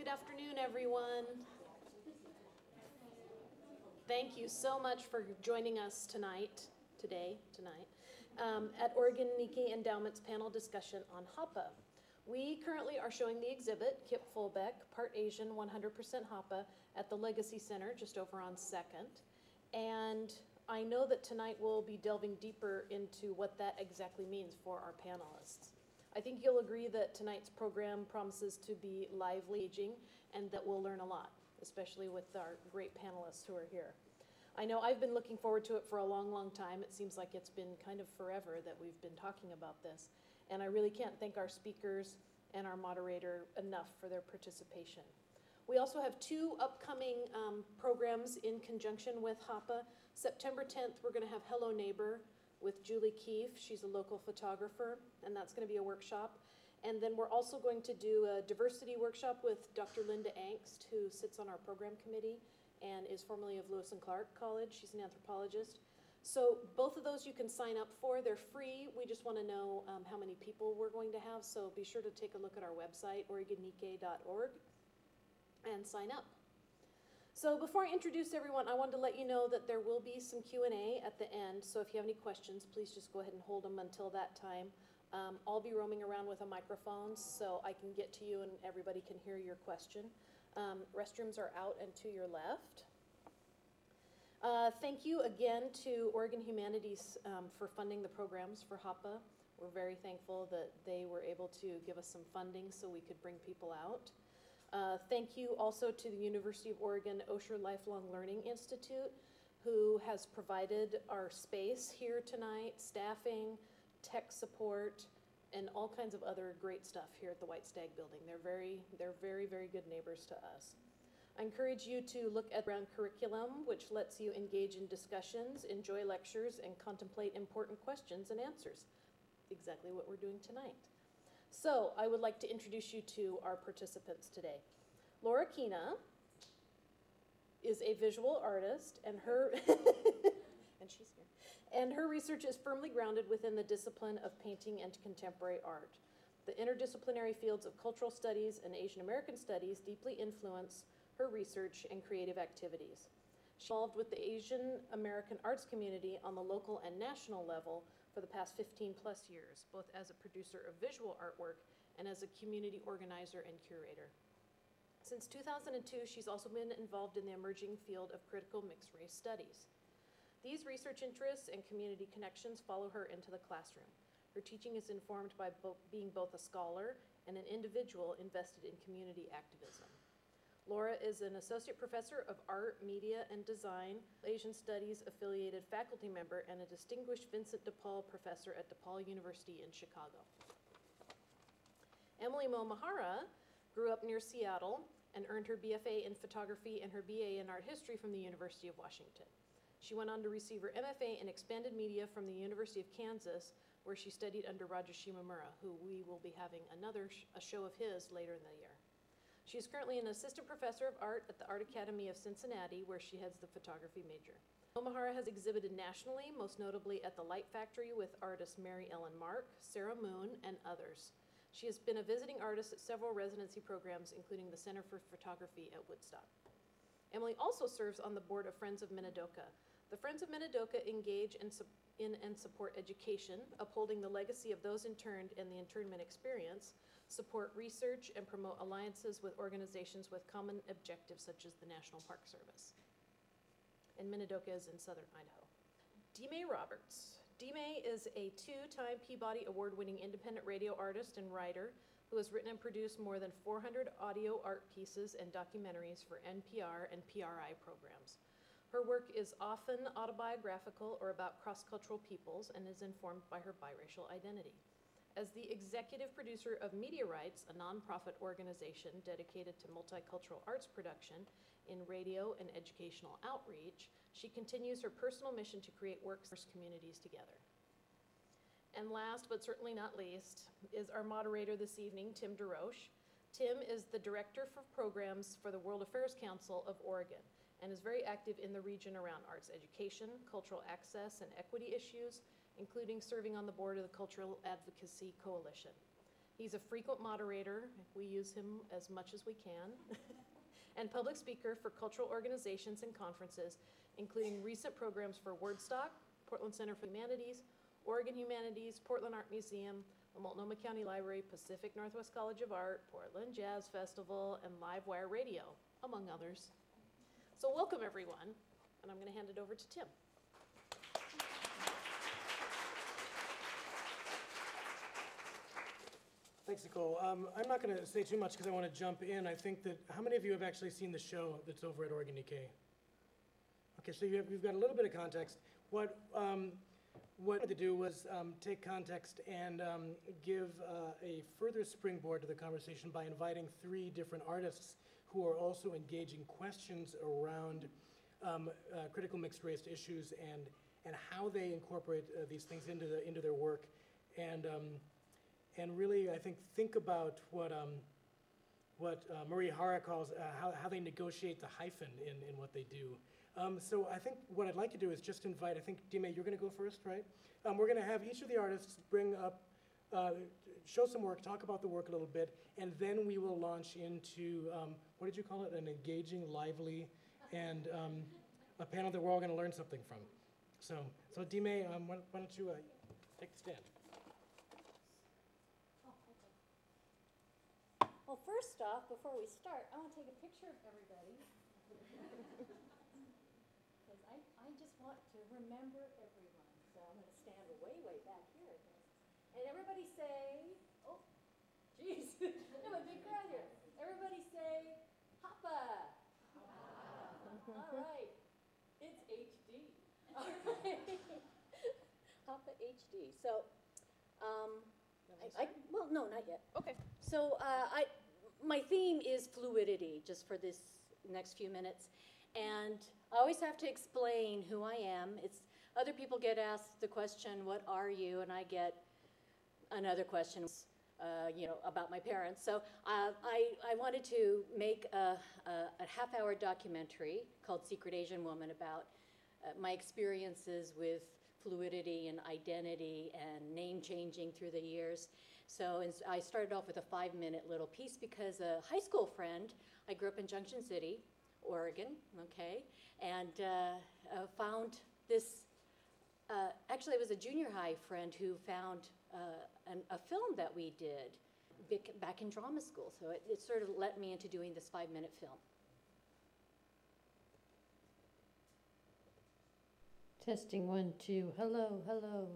Good afternoon, everyone. Thank you so much for joining us tonight, at Oregon Nikkei Endowment's panel discussion on Hapa. We currently are showing the exhibit, Kip Fulbeck, Part Asian, 100% Hapa, at the Legacy Center, just over on 2nd. And I know that tonight we'll be delving deeper into what that exactly means for our panelists. I think you'll agree that tonight's program promises to be lively, engaging, and that we'll learn a lot, especially with our great panelists who are here. I know I've been looking forward to it for a long, long time. It seems like it's been kind of forever that we've been talking about this. And I really can't thank our speakers and our moderator enough for their participation. We also have two upcoming programs in conjunction with Hapa. September 10th, we're going to have Hello Neighbor with Julie Keefe. She's a local photographer, and that's going to be a workshop. And then we're also going to do a diversity workshop with Dr. Linda Angst, who sits on our program committee and is formerly of Lewis and Clark College. She's an anthropologist. So both of those you can sign up for. They're free. We just want to know how many people we're going to have. So be sure to take a look at our website, oregonnikkei.org, and sign up. So before I introduce everyone, I wanted to let you know that there will be some Q&A at the end. So if you have any questions, please just go ahead and hold them until that time. I'll be roaming around with a microphone so I can get to you and everybody can hear your question. Restrooms are out and to your left. Thank you again to Oregon Humanities for funding the programs for Hapa. We're very thankful that they were able to give us some funding so we could bring people out. Thank you also to the University of Oregon Osher Lifelong Learning Institute, who has provided our space here tonight, staffing, tech support, and all kinds of other great stuff here at the White Stag building. They're very, very good neighbors to us. I encourage you to look at Brown curriculum, which lets you engage in discussions, enjoy lectures, and contemplate important questions and answers. Exactly what we're doing tonight. So I would like to introduce you to our participants today. Laura Kina is a visual artist, and her and she's here. And her research is firmly grounded within the discipline of painting and contemporary art. The interdisciplinary fields of cultural studies and Asian American studies deeply influence her research and creative activities. She's involved with the Asian American arts community on the local and national level for the past 15 plus years, both as a producer of visual artwork and as a community organizer and curator. Since 2002, she's also been involved in the emerging field of critical mixed race studies. These research interests and community connections follow her into the classroom. Her teaching is informed by being both a scholar and an individual invested in community activism. Laura is an associate professor of art, media, and design, Asian Studies affiliated faculty member, and a distinguished Vincent DePaul professor at DePaul University in Chicago. Emily Momohara grew up near Seattle and earned her BFA in photography and her BA in art history from the University of Washington. She went on to receive her MFA in expanded media from the University of Kansas, where she studied under Roger Shimomura, who we will be having a show of his later in the year. She is currently an assistant professor of art at the Art Academy of Cincinnati, where she heads the photography major. Momohara has exhibited nationally, most notably at the Light Factory with artists Mary Ellen Mark, Sarah Moon, and others. She has been a visiting artist at several residency programs, including the Center for Photography at Woodstock. Emily also serves on the board of Friends of Minidoka. The Friends of Minidoka engage in and support education, upholding the legacy of those interned and the internment experience, support research, and promote alliances with organizations with common objectives such as the National Park Service. And Minidoka is in southern Idaho. Dmae Roberts. Dmae is a two-time Peabody Award-winning independent radio artist and writer who has written and produced more than 400 audio art pieces and documentaries for NPR and PRI programs. Her work is often autobiographical or about cross-cultural peoples and is informed by her biracial identity. As the executive producer of Media Rights, a nonprofit organization dedicated to multicultural arts production in radio and educational outreach, she continues her personal mission to create works that bring communities together. And last, but certainly not least, is our moderator this evening, Tim DuRoche. Tim is the Director for Programs for the World Affairs Council of Oregon and is very active in the region around arts education, cultural access, and equity issues, including serving on the board of the Cultural Advocacy Coalition. He's a frequent moderator. We use him as much as we can. And public speaker for cultural organizations and conferences, including recent programs for Wordstock, Portland Center for Humanities, Oregon Humanities, Portland Art Museum, the Multnomah County Library, Pacific Northwest College of Art, Portland Jazz Festival, and Livewire Radio, among others. So welcome, everyone, and I'm going to hand it over to Tim. Thanks, Nicole. I'm not going to say too much because I want to jump in. I think that, how many of you have actually seen the show that's over at Oregon Nikkei? Okay, so you've got a little bit of context. What I wanted to do was take context and give a further springboard to the conversation by inviting 3 different artists who are also engaging questions around critical mixed race issues and how they incorporate these things into their work, and really I think about what Marie Hara calls how they negotiate the hyphen in what they do. So I think what I'd like to do is just invite, I think, Dmae, you're going to go first, right? We're going to have each of the artists bring up, show some work, talk about the work a little bit, and then we will launch into, what did you call it, an engaging, lively, and a panel that we're all going to learn something from. So Dmae, why don't you take the stand? Well, first off, before we start, I want to take a picture of everybody. Because I just want to remember everyone. So I'm going to stand way, way back here, I guess. And everybody say, oh, geez, I have a big crowd here. Everybody say, Hapa. All right. It's HD. All right. Hapa HD. So, well, no, not yet. Okay. So my theme is fluidity, just for this next few minutes. And I always have to explain who I am. Other people get asked the question, what are you? And I get another question, about my parents. So I wanted to make a half-hour documentary called Secret Asian Woman about my experiences with fluidity and identity and name changing through the years. So I started off with a 5-minute little piece because a high school friend, I grew up in Junction City, Oregon, okay, and found this, actually it was a junior high friend who found a film that we did back in drama school. So it sort of let me into doing this 5-minute film. Testing 1, 2, hello, hello.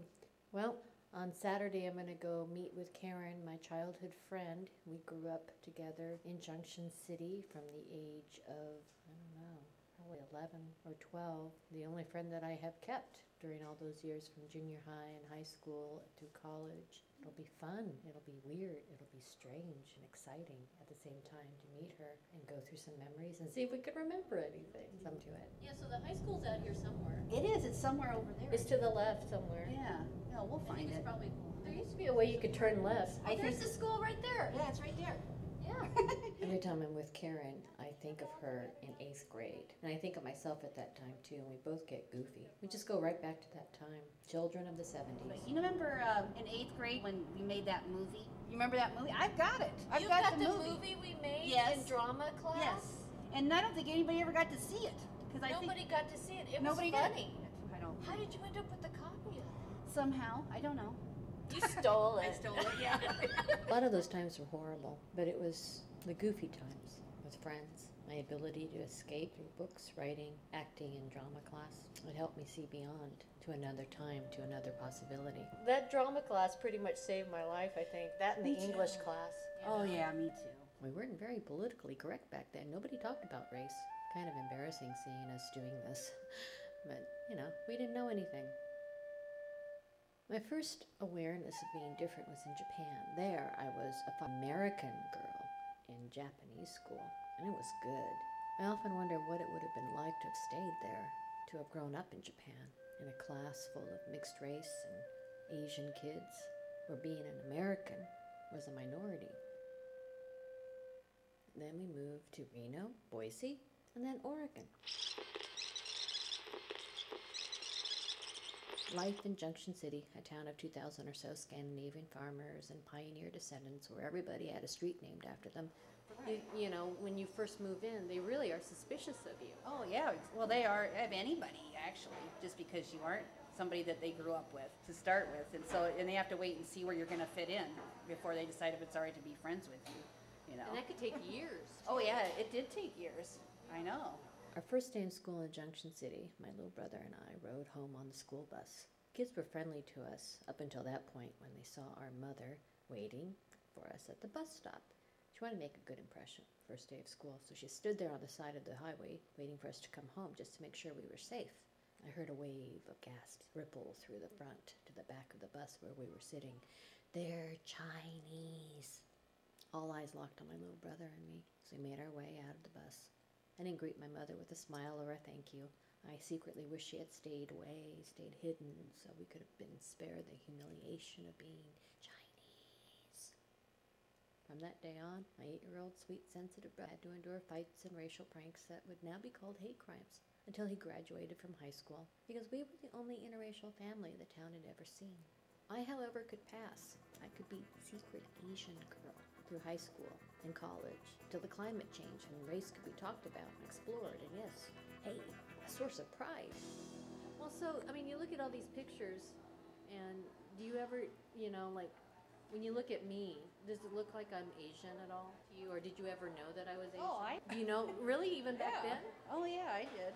Well, on Saturday I'm going to go meet with Karen, my childhood friend. We grew up together in Junction City from the age of, I don't know, probably 11 or 12. The only friend that I have kept during all those years from junior high and high school through college. It'll be fun, it'll be weird, it'll be strange and exciting at the same time to meet her and go through some memories and see if we could remember anything. Come to it. Yeah, so the high school's out here somewhere. It is. It's somewhere over there. It's to the left somewhere. Yeah. No, we'll find it. Probably, There used to be a way you could turn left. there's the school right there. Yeah, it's right there. Yeah. Every time I'm with Karen, I think of her in 8th grade. And I think of myself at that time too, and we both get goofy. We just go right back to that time. Children of the 70s. You remember in 8th grade when we made that movie? You remember that movie? I've got it. I've You got the movie. movie we made Yes. in drama class? Yes. And I don't think anybody ever got to see it. Because Nobody got to see it. It nobody was funny. did. I don't. How did you end up with the copy of it? Somehow. I don't know. You stole it. I stole it, yeah. A lot of those times were horrible, but it was the goofy times with friends. My ability to escape through books, writing, acting, and drama class. It helped me see beyond to another time, to another possibility. That drama class pretty much saved my life, I think. That and the English class. Oh, yeah, me too. We weren't very politically correct back then. Nobody talked about race. Kind of embarrassing seeing us doing this. But, we didn't know anything. My first awareness of being different was in Japan. There, I was an American girl in Japanese school, and it was good. I often wonder what it would have been like to have stayed there, to have grown up in Japan, in a class full of mixed race and Asian kids, where being an American was a minority. Then we moved to Reno, Boise, and then Oregon. Life in Junction City, a town of 2,000 or so Scandinavian farmers and pioneer descendants where everybody had a street named after them. You know, when you first move in, they really are suspicious of you. Oh, yeah. Well, they are of anybody, actually, just because you aren't somebody that they grew up with to start with. And they have to wait and see where you're going to fit in before they decide if it's all right to be friends with you, you know. And that could take years. Oh, yeah, it did take years. I know. Our first day in school in Junction City, my little brother and I rode home on the school bus. Kids were friendly to us up until that point when they saw our mother waiting for us at the bus stop. She wanted to make a good impression, first day of school, so she stood there on the side of the highway waiting for us to come home just to make sure we were safe. I heard a wave of gasps ripple through the front to the back of the bus where we were sitting. They're Chinese. All eyes locked on my little brother and me, so we made our way out of the bus. I didn't greet my mother with a smile or a thank you. I secretly wish she had stayed away, stayed hidden, so we could have been spared the humiliation of being Chinese. From that day on, my 8-year-old sweet, sensitive brother had to endure fights and racial pranks that would now be called hate crimes until he graduated from high school, because we were the only interracial family the town had ever seen. I, however, could pass. I could be secret Asian girl through high school and college, till the climate changed and race could be talked about and explored, and yes, hey, a source of pride. Well, so, I mean, you look at all these pictures, and do you ever, you know, like, when you look at me, does it look like I'm Asian at all to you, or did you ever know that I was Asian? Oh, Do you know, really, even back then? Oh, yeah, I did.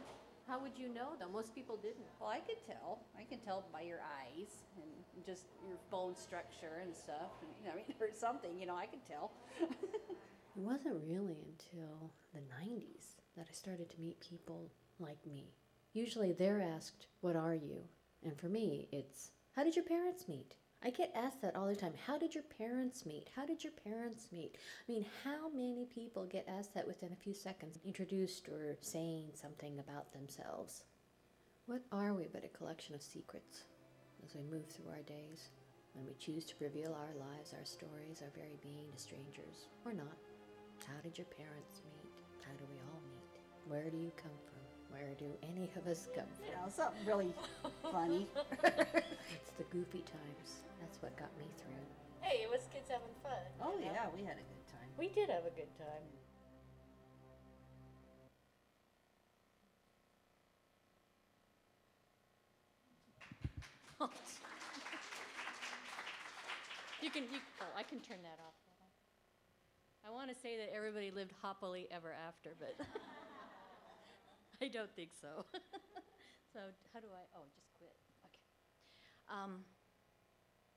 How would you know, though? Most people didn't. Well, I could tell. I can tell by your eyes and just your bone structure and stuff. And, you know, I mean, or something, you know, I could tell. It wasn't really until the 90s that I started to meet people like me. Usually they're asked, what are you? And for me, it's, how did your parents meet? I get asked that all the time. How did your parents meet? How did your parents meet? I mean, how many people get asked that within a few seconds, introduced or saying something about themselves? What are we but a collection of secrets as we move through our days, when we choose to reveal our lives, our stories, our very being to strangers, or not? How did your parents meet? How do we all meet? Where do you come from? Where do any of us come from? You know, something really funny. It's the goofy times. That's what got me through. Hey, it was kids having fun. Oh, you know? yeah, we had a good time. We did have a good time. I can turn that off. I want to say that everybody lived happily ever after, but I don't think so. So how do I, just quit. Okay.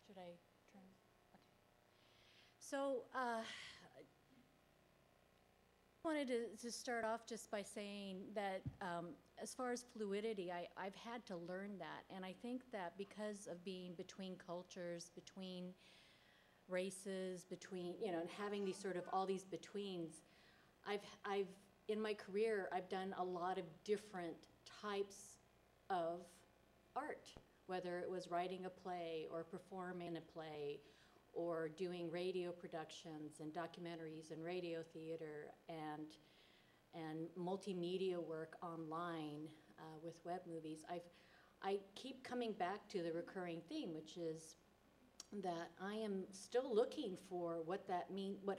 Should I turn? Okay. So I wanted to start off just by saying that as far as fluidity, I've had to learn that. And I think that because of being between cultures, between races, between, you know, and having these sort of all these betweens, I've in my career, I've done a lot of different types of art, whether it was writing a play or performing a play or doing radio productions and documentaries and radio theater and multimedia work online with web movies. I keep coming back to the recurring theme, which is that I am still looking for what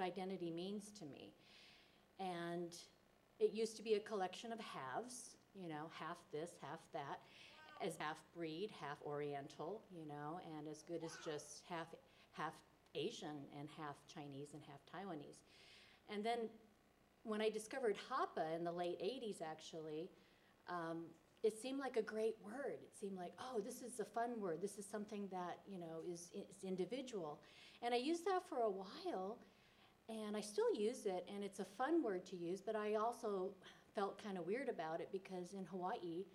identity means to me. And it used to be a collection of halves, you know, half this, half that, as half breed, half Oriental, you know, and as good as just half Asian and half Chinese and half Taiwanese. And then when I discovered Hapa in the late 80s, actually, it seemed like a great word. It seemed like, oh, this is a fun word. This is something that, you know, is individual. And I used that for a while, and I still use it, and it's a fun word to use, but I also felt kind of weird about it because in Hawaii,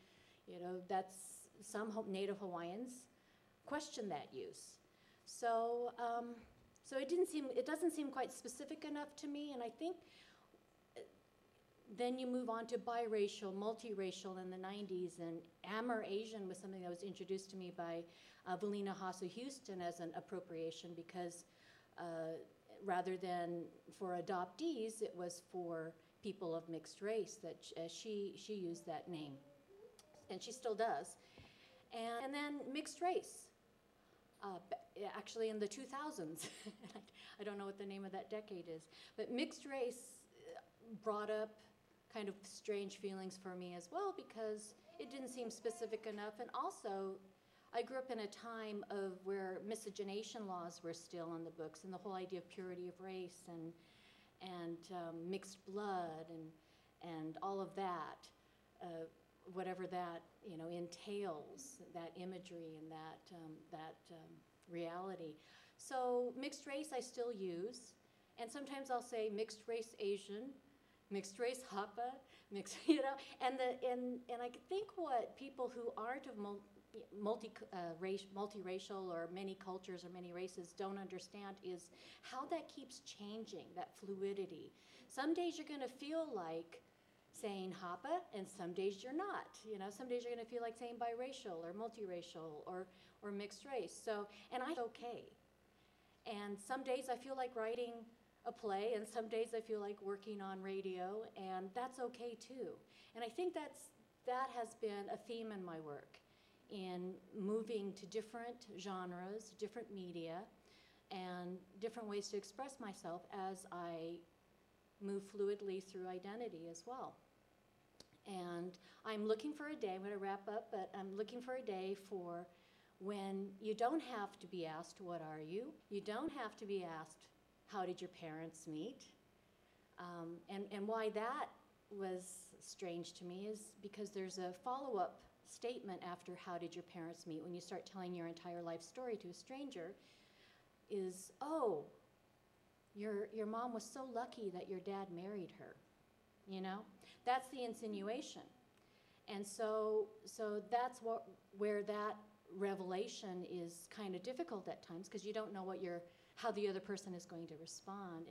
you know, some Native Hawaiians question that use. So, so it doesn't seem quite specific enough to me, and I think then you move on to biracial, multiracial in the 90s, and Amer-Asian was something that was introduced to me by Valina Hasu Houston as an appropriation because rather than for adoptees, it was for people of mixed race that she used that name, and she still does. And then mixed race. Actually in the 2000s, I don't know what the name of that decade is, but mixed race brought up kind of strange feelings for me as well, because it didn't seem specific enough. And also, I grew up in a time of where miscegenation laws were still on the books, and the whole idea of purity of race and mixed blood and all of that, whatever that entails, that imagery and that reality. So mixed race I still use, and sometimes I'll say mixed race Asian, mixed race Hapa, mixed, and I think what people who aren't of multiracial or many cultures or many races don't understand is how that keeps changing, that fluidity. Some days you're going to feel like saying Hapa, and some days you're not. Some days you're going to feel like saying biracial or multiracial or mixed race. So, and I'm okay. And some days I feel like writing a play, and some days I feel like working on radio, and that's okay too. And I think that has been a theme in my work, in moving to different genres, different media, and different ways to express myself as I move fluidly through identity as well. And I'm looking for a day, I'm going to wrap up, but I'm looking for a day for when you don't have to be asked, what are you? You don't have to be asked, how did your parents meet? And why that was strange to me is because there's a follow-up statement after how did your parents meet, when you start telling your entire life story to a stranger, is, oh, your mom was so lucky that your dad married her. That's the insinuation. And so that's where that revelation is kind of difficult at times, because you don't know how the other person is going to respond.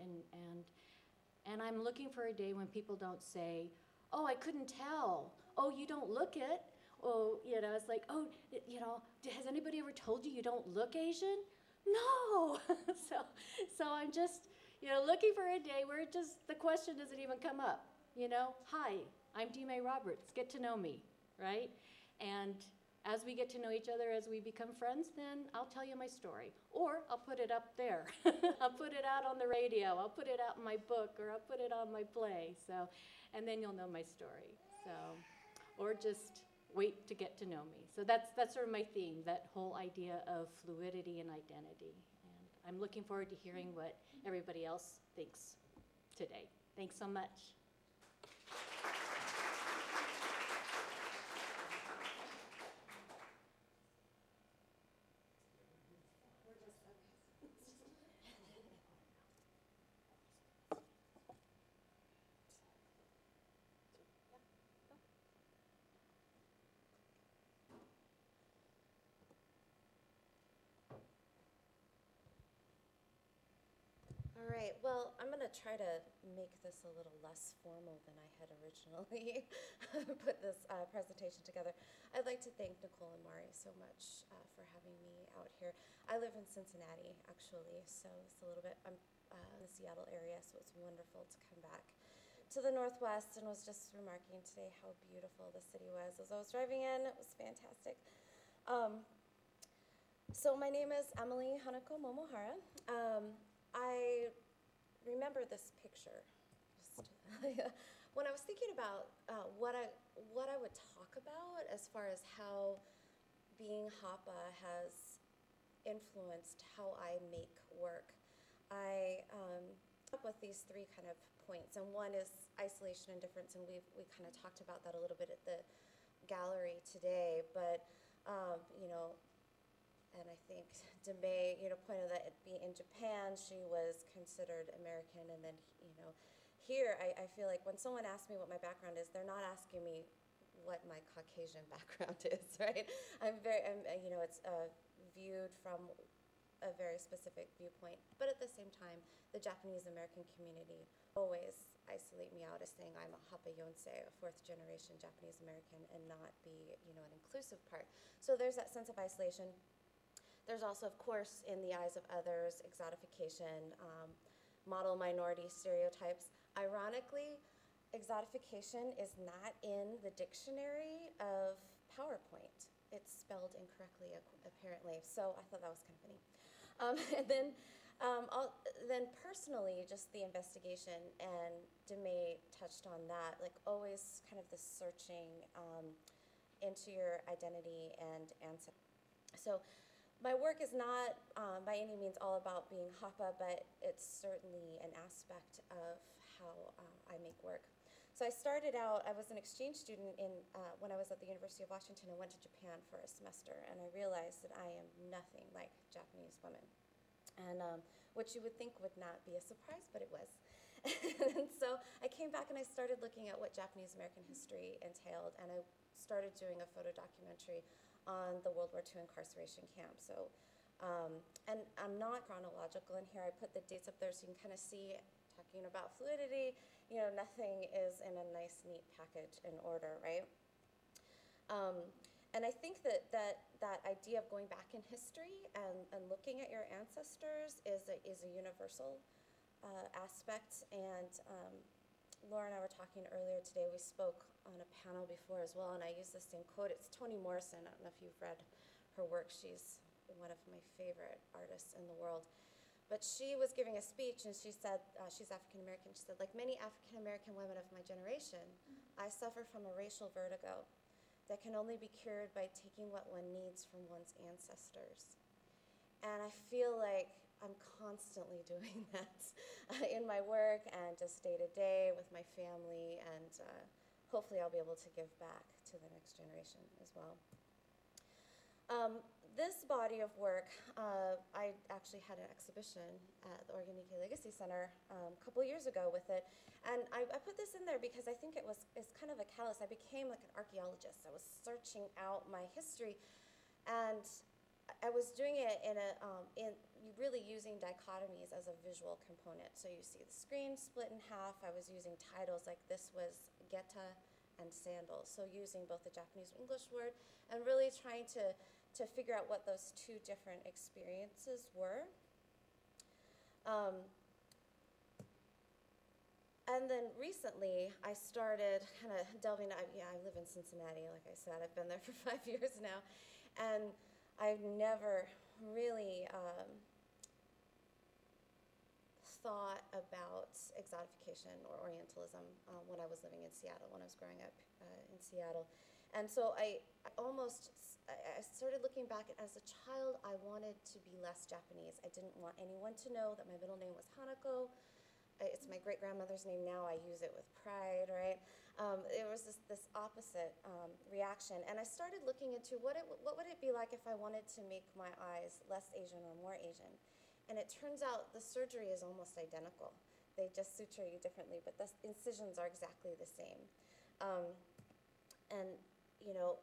And I'm looking for a day when people don't say, oh, I couldn't tell. Oh, you don't look it. Oh, it's like, oh, has anybody ever told you don't look Asian? No. So I'm just, looking for a day where the question doesn't even come up. Hi, I'm DMae Roberts. Get to know me, right? And as we get to know each other, as we become friends, then I'll tell you my story. Or I'll put it up there. I'll put it out on the radio. I'll put it out in my book, or I'll put it on my play. So, and then you'll know my story. So, or just wait to get to know me. So that's sort of my theme, that whole idea of fluidity and identity. And I'm looking forward to hearing what everybody else thinks today. Thanks so much. All right, well, I'm going to try to make this a little less formal than I had originally put this presentation together. I'd like to thank Nicole and Mari so much for having me out here. I live in Cincinnati, actually, so it's a little bit, I'm in the Seattle area, so it's wonderful to come back to the Northwest, and was just remarking today how beautiful the city was. As I was driving in, it was fantastic. So my name is Emily Momohara. I remember this picture. When I was thinking about what I would talk about as far as how being Hapa has influenced how I make work, I up with these three kind of points, and one is isolation and difference, and we kind of talked about that a little bit at the gallery today, but and I think DeMay, pointed that being in Japan, she was considered American, and then, here I feel like when someone asks me what my background is, they're not asking me what my Caucasian background is, right? It's viewed from a very specific viewpoint, but at the same time, the Japanese American community always isolate me out as saying I'm a Hapa Yonsei, a fourth generation Japanese American, and not be, an inclusive part. So there's that sense of isolation. There's also, of course, in the eyes of others, exotification, model minority stereotypes. Ironically, exotification is not in the dictionary of PowerPoint. it's spelled incorrectly, apparently. So I thought that was kind of funny. And then personally, just the investigation, and Dmae touched on that, like always kind of the searching into your identity and ancestry. So my work is not by any means all about being Hapa, but it's certainly an aspect of how I make work. So I started out, I was an exchange student when I was at the University of Washington and went to Japan for a semester, and I realized that I am nothing like Japanese women. And which you would think would not be a surprise, but it was. And so I came back and I started looking at what Japanese American history entailed, and I started doing a photo documentary on the World War II incarceration camp. So, and I'm not chronological in here. I put the dates up there so you can kind of see, talking about fluidity, you know, nothing is in a nice, neat package in order, right? And I think that idea of going back in history and looking at your ancestors is a universal aspect. And Laura and I were talking earlier today. We spoke on a panel before as well, and I used the same quote. It's Toni Morrison. I don't know if you've read her work. She's one of my favorite artists in the world. But she was giving a speech, and she said, she's African-American. She said, like many African-American women of my generation, I suffer from a racial vertigo that can only be cured by taking what one needs from one's ancestors. And I feel like I'm constantly doing that in my work and just day to day with my family, and hopefully I'll be able to give back to the next generation as well. This body of work, I actually had an exhibition at the Oregon Nikkei Legacy Center a couple years ago with it. And I put this in there because I think it's kind of a catalyst. I became like an archaeologist. I was searching out my history, and I was doing it in really using dichotomies as a visual component. So you see the screen split in half. I was using titles like this was geta and sandals. So using both the Japanese and English word and really trying to figure out what those two different experiences were. And then recently, I started kind of delving, I live in Cincinnati, like I said. I've been there for 5 years now. And I've never really thought about exotification or Orientalism when I was living in Seattle, when I was growing up in Seattle. And so I started looking back, and as a child, I wanted to be less Japanese. I didn't want anyone to know that my middle name was Hanako. It's my great-grandmother's name now. I use it with pride, right? It was this opposite reaction. And I started looking into what would it be like if I wanted to make my eyes less Asian or more Asian. And it turns out the surgery is almost identical. They just suture you differently, but the incisions are exactly the same. And, you know,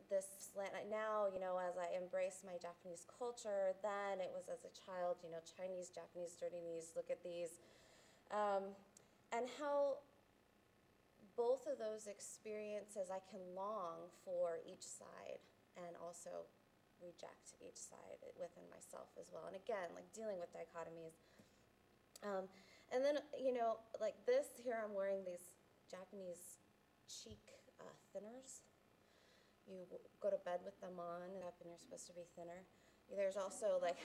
this slant, now, you know, as I embrace my Japanese culture, then it was as a child, you know, Chinese, Japanese, dirty knees, look at these. And how both of those experiences, I can long for each side and also reject each side within myself as well. And again, like dealing with dichotomies. And then, you know, like this here, I'm wearing these Japanese cheek thinners. You go to bed with them on, and you're supposed to be thinner. There's also like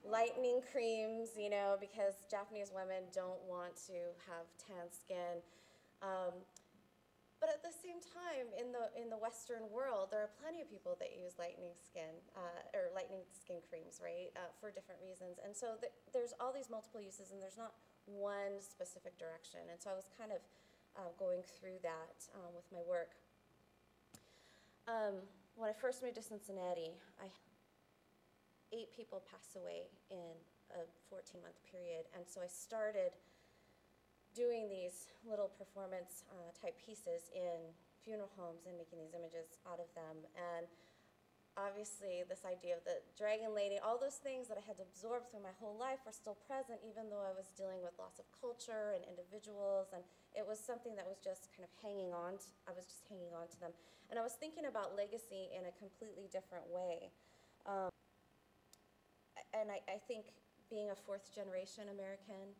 lightening creams, you know, because Japanese women don't want to have tan skin. But at the same time, in the Western world, there are plenty of people that use lightening skin or lightening skin creams, right, for different reasons. And so there's all these multiple uses, and there's not one specific direction. And so I was kind of going through that with my work. When I first moved to Cincinnati, 8 people passed away in a 14-month period, and so I started doing these little performance type pieces in funeral homes and making these images out of them. And obviously this idea of the dragon lady, all those things that I had to absorb through my whole life were still present, even though I was dealing with lots of culture and individuals, and it was something that was just kind of hanging on to, I was just hanging on to them. And I was thinking about legacy in a completely different way. And I think being a 4th generation American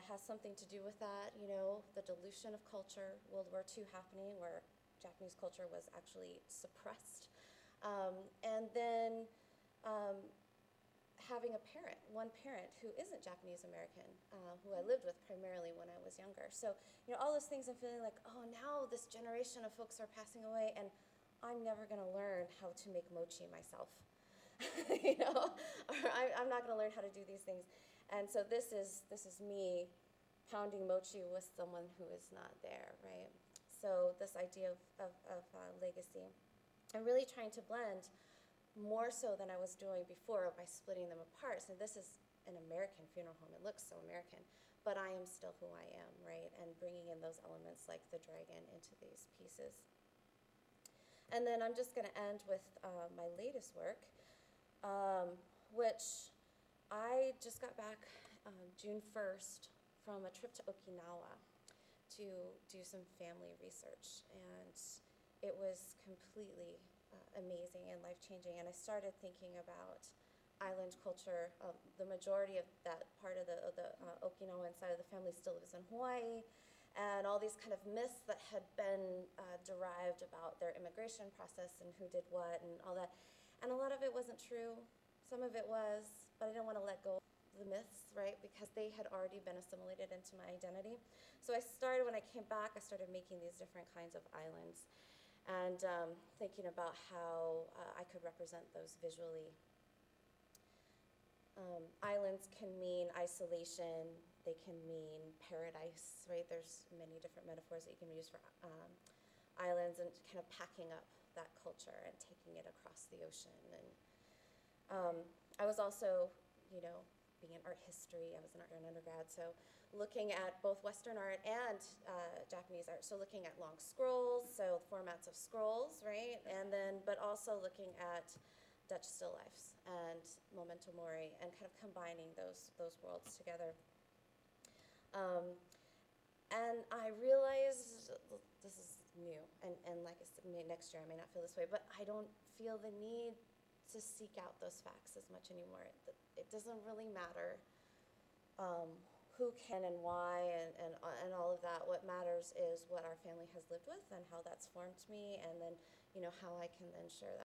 has something to do with that, you know, the dilution of culture, World War II happening, where Japanese culture was actually suppressed. And then having a parent, one parent who isn't Japanese American, who I lived with primarily when I was younger. So, all those things I'm feeling like, oh, now this generation of folks are passing away, and I'm never going to learn how to make mochi myself. Or I'm not going to learn how to do these things. And so this is me pounding mochi with someone who is not there, right? So this idea of legacy, I'm really trying to blend more so than I was doing before by splitting them apart. So this is an American funeral home. It looks so American, but I am still who I am, right? And bringing in those elements like the dragon into these pieces. And then I'm just going to end with my latest work, which I just got back June 1st from a trip to Okinawa to do some family research. And it was completely amazing and life-changing. And I started thinking about island culture. The majority of that part of the Okinawan side of the family still lives in Hawaii. And all these kind of myths that had been derived about their immigration process and who did what and all that. And a lot of it wasn't true. Some of it was, but I didn't want to let go of the myths, right? Because they had already been assimilated into my identity. So when I came back, I started making these different kinds of islands and thinking about how I could represent those visually. Islands can mean isolation. They can mean paradise, right? There's many different metaphors that you can use for islands and kind of packing up that culture and taking it across the ocean. And I was also, being in art history, I was an art undergrad, so looking at both Western art and Japanese art. So looking at long scrolls, so formats of scrolls, right? And then, but also looking at Dutch still lifes and memento mori and kind of combining those worlds together. And I realized this is new, and like I said, next year I may not feel this way, but I don't feel the need to seek out those facts as much anymore. It doesn't really matter who can and why and all of that. What matters is what our family has lived with and how that's formed me, and then how I can then share that